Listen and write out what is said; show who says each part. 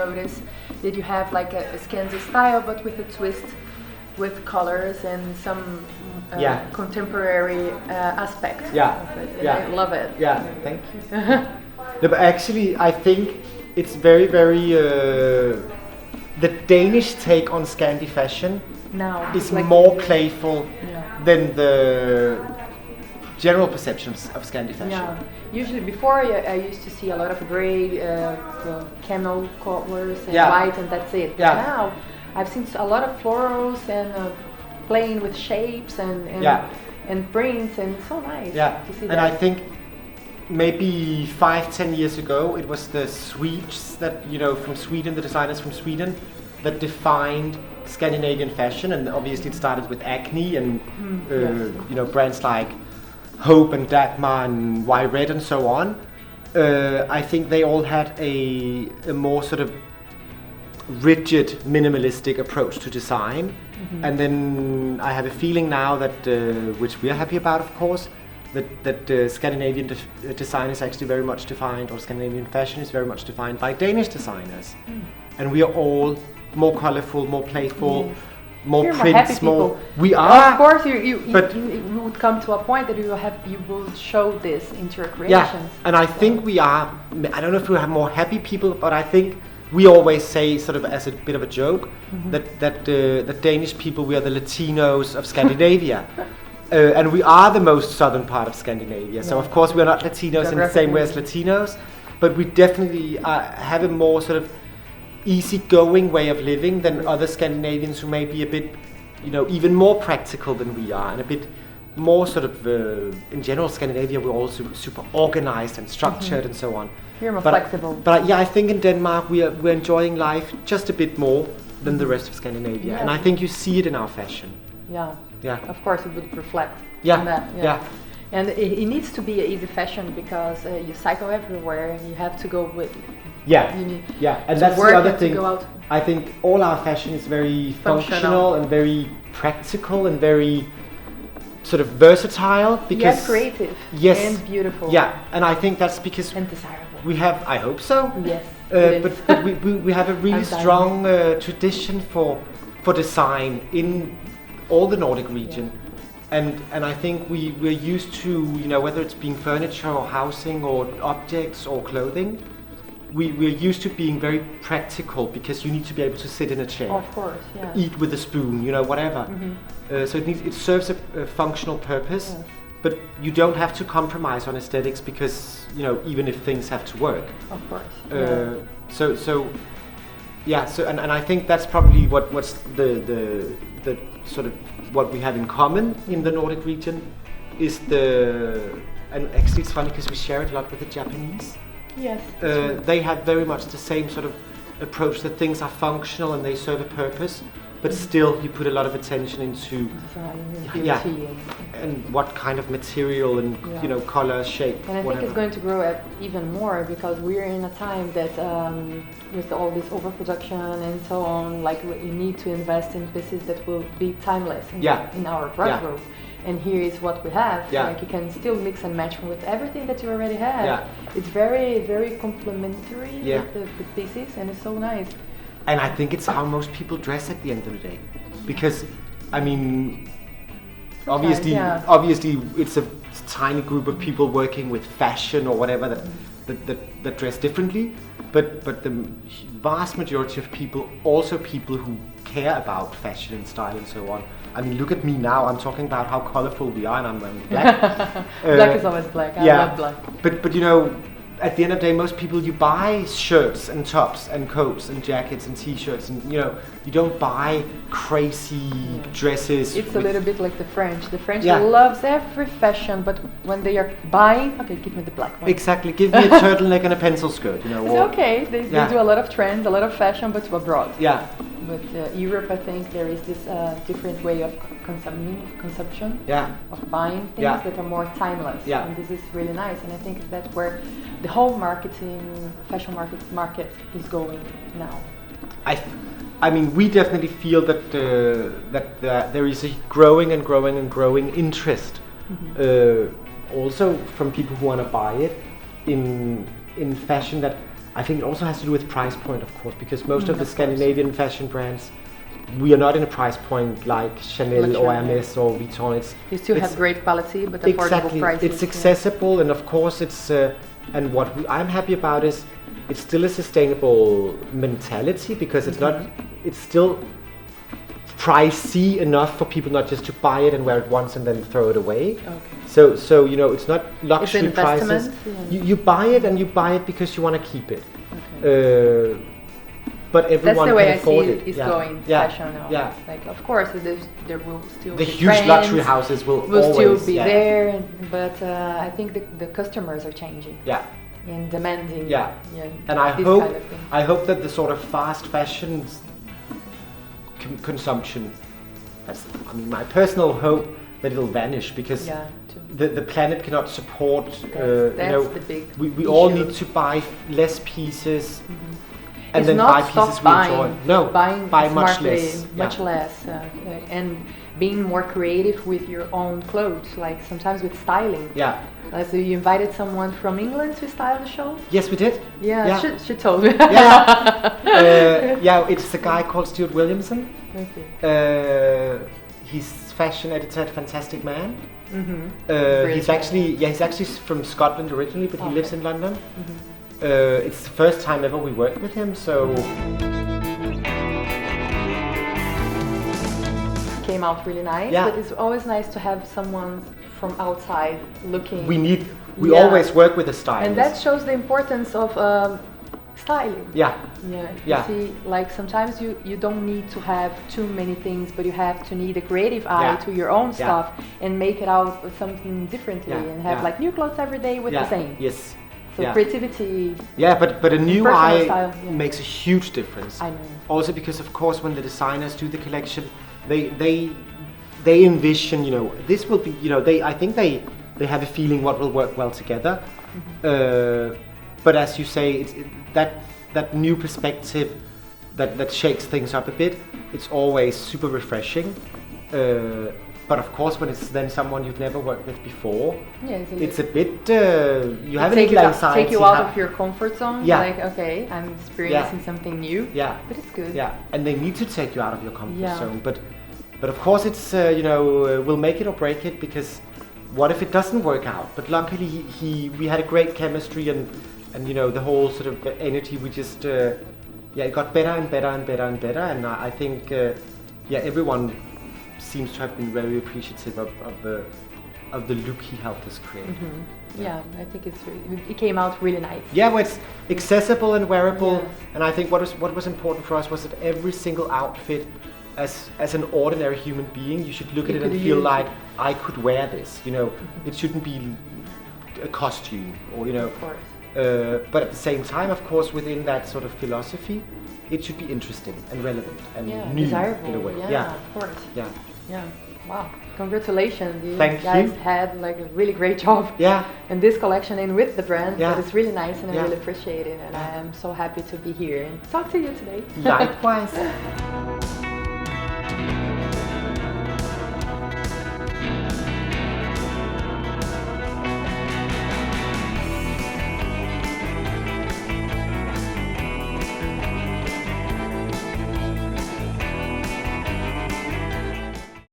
Speaker 1: notice that you have like a Scandi style, but with a twist, with colors and some contemporary aspect of it. I love it.
Speaker 2: Yeah, thank you. No, but actually, I think it's very, very. The Danish take on Scandi fashion
Speaker 1: now
Speaker 2: is like more playful than the general perceptions of Scandi fashion.
Speaker 1: Yeah, usually before I used to see a lot of gray, camel colors and white, and that's it. But now I've seen a lot of florals and playing with shapes and prints, and it's so nice to see that.
Speaker 2: And I think maybe 5-10 years ago it was the Swedes that, from Sweden, the designers from Sweden, that defined Scandinavian fashion, and obviously it started with Acne and brands like Hope and Dagmar and Y Red and so on. I think they all had a more sort of rigid, minimalistic approach to design. And then I have a feeling now that, which we are happy about, of course, that Scandinavian design is actually very much defined, or Scandinavian fashion is very much defined by Danish designers. And we are all more colorful, more playful, more
Speaker 1: You're
Speaker 2: prints,
Speaker 1: more.
Speaker 2: We are.
Speaker 1: Of course, you would come to a point that you will show this into your creations.
Speaker 2: Yeah, and I think we are. I don't know if we have more happy people, but I think we always say, sort of as a bit of a joke, that Danish people, we are the Latinos of Scandinavia. And we are the most southern part of Scandinavia. So of course we are not Latinos in the same way as Latinos, but we definitely have a more sort of easygoing way of living than other Scandinavians who may be a bit, even more practical than we are, and a bit more sort of, in general, Scandinavia, we're all super organized and structured and so on.
Speaker 1: You're more flexible.
Speaker 2: But I think in Denmark we're enjoying life just a bit more than the rest of Scandinavia, and I think you see it in our fashion.
Speaker 1: Yeah. Of course, it would reflect on that.
Speaker 2: Yeah.
Speaker 1: And it needs to be an easy fashion because you cycle everywhere and you have to go with.
Speaker 2: And that's the other thing. I think all our fashion is very functional and very practical and very sort of versatile, because
Speaker 1: creative and beautiful.
Speaker 2: Yeah, and I think that's because
Speaker 1: and desirable.
Speaker 2: We have, I hope so.
Speaker 1: Yes.
Speaker 2: But we have a really strong tradition for design in all the Nordic region. And I think we're used to, whether it's being furniture or housing or objects or clothing, we're used to being very practical, because you need to be able to sit in a chair.
Speaker 1: Of course,
Speaker 2: eat with a spoon, whatever. So it serves a functional purpose, but you don't have to compromise on aesthetics, because, even if things have to work.
Speaker 1: Of course.
Speaker 2: So I think that's probably what's the sort of what we have in common in the Nordic region is and actually it's funny because we share it a lot with the Japanese.
Speaker 1: Yes.
Speaker 2: They have very much the same sort of approach, that things are functional and they serve a purpose, but still you put a lot of attention into
Speaker 1: design
Speaker 2: and what kind of material and color, shape.
Speaker 1: And I think it's going to grow even more, because we're in a time that with all this overproduction and so on, like you need to invest in pieces that will be timeless in our wardrobe. And here is what we have. Like you can still mix and match with everything that you already have. It's very, very complementary with the pieces, and it's so nice.
Speaker 2: And I think it's how most people dress at the end of the day, because I mean, obviously it's a tiny group of people working with fashion or whatever that dress differently, but the vast majority of people, also people who care about fashion and style and so on. I mean, look at me now. I'm talking about how colorful we are, and I'm wearing black.
Speaker 1: Black is always black. I love black.
Speaker 2: But at the end of the day, most people, you buy shirts and tops and coats and jackets and t-shirts, and you don't buy crazy dresses.
Speaker 1: It's a little bit like the French. The French loves every fashion, but when they are buying, okay, give me the black one.
Speaker 2: Exactly, give me a turtleneck and a pencil skirt.
Speaker 1: It's okay. They do a lot of trends, a lot of fashion, but abroad.
Speaker 2: Yeah.
Speaker 1: But Europe, I think there is this different way of consumption, of buying things that are more timeless. And this is really nice, and I think that's where the whole fashion market is going now.
Speaker 2: I mean, we definitely feel that there is a growing interest, also from people who want to buy it in fashion that I think it also has to do with price point, of course, because most of the Scandinavian fashion brands, we are not in a price point like Chanel or Hermes or Vuitton.
Speaker 1: You still have great quality, but affordable prices.
Speaker 2: It's accessible, and of course it's. And what I'm happy about is it's still a sustainable mentality, because it's not. It's still pricey enough for people not just to buy it and wear it once and then throw it away. Okay. So you know, it's not luxury prices. You buy it, and you buy it because you want to keep it. Okay. But everyone can afford it.
Speaker 1: That's the way I see it's going fashion now. Yeah. Like, of course, there will still
Speaker 2: the
Speaker 1: be
Speaker 2: huge
Speaker 1: trends,
Speaker 2: luxury houses will always
Speaker 1: still be there, but I think the customers are changing.
Speaker 2: Yeah.
Speaker 1: And demanding.
Speaker 2: Yeah. And I hope that the sort of fast fashion consumption, that's, I mean, my personal hope that it'll vanish, because the planet cannot support.
Speaker 1: That's the big
Speaker 2: we all need to buy less pieces. And
Speaker 1: it's
Speaker 2: then
Speaker 1: not
Speaker 2: buy pieces we enjoy. No, buy much less.
Speaker 1: Much less. And being more creative with your own clothes, like sometimes with styling.
Speaker 2: Yeah.
Speaker 1: So you invited someone from England to style the show?
Speaker 2: Yes, we did.
Speaker 1: Yeah. She told me.
Speaker 2: It's a guy called Stuart Williamson. Okay. He's fashion editor at Fantastic Man. He's actually from Scotland originally, but he lives in London. It's the first time ever we worked with him, so
Speaker 1: came out really nice. But it's always nice to have someone from outside looking.
Speaker 2: We always work with a stylist,
Speaker 1: and that shows the importance of styling. You see, like sometimes you don't need to have too many things, but you have to need a creative eye to your own stuff and make it out with something differently and have like new clothes every day with the same.
Speaker 2: Yes.
Speaker 1: So creativity.
Speaker 2: Yeah, but a new eye makes a huge difference.
Speaker 1: I know.
Speaker 2: Also because, of course, when the designers do the collection, they envision, you know, this will be, you know, I think they have a feeling what will work well together. But as you say, that new perspective that shakes things up a bit. It's always super refreshing. But of course, when it's then someone you've never worked with before, it's a bit, you have a little anxiety.
Speaker 1: Take you out of your comfort zone. Like, okay, I'm experiencing something new. But it's good.
Speaker 2: And they need to take you out of your comfort zone. But of course, it's we'll make it or break it, because what if it doesn't work out? But luckily, we had a great chemistry, and you know, the whole sort of energy. We just it got better and better and better and better. And I think everyone seems to have been very appreciative of the look he helped us create.
Speaker 1: I think it came out really nice.
Speaker 2: Well, it's accessible and wearable, and I think what was important for us was that every single outfit, as an ordinary human being, you should look at it and feel like I could wear this. You know, it shouldn't be a costume, or you know.
Speaker 1: Of course.
Speaker 2: But at the same time, of course, within that sort of philosophy, it should be interesting and relevant and new
Speaker 1: desirable
Speaker 2: in a way.
Speaker 1: Of course. Yeah. Wow. Congratulations. You
Speaker 2: Thank
Speaker 1: guys
Speaker 2: you.
Speaker 1: had like a really great job. In this collection and with the brand. That is really nice, and I really appreciate it. And I am so happy to be here and talk to you today.
Speaker 2: Likewise.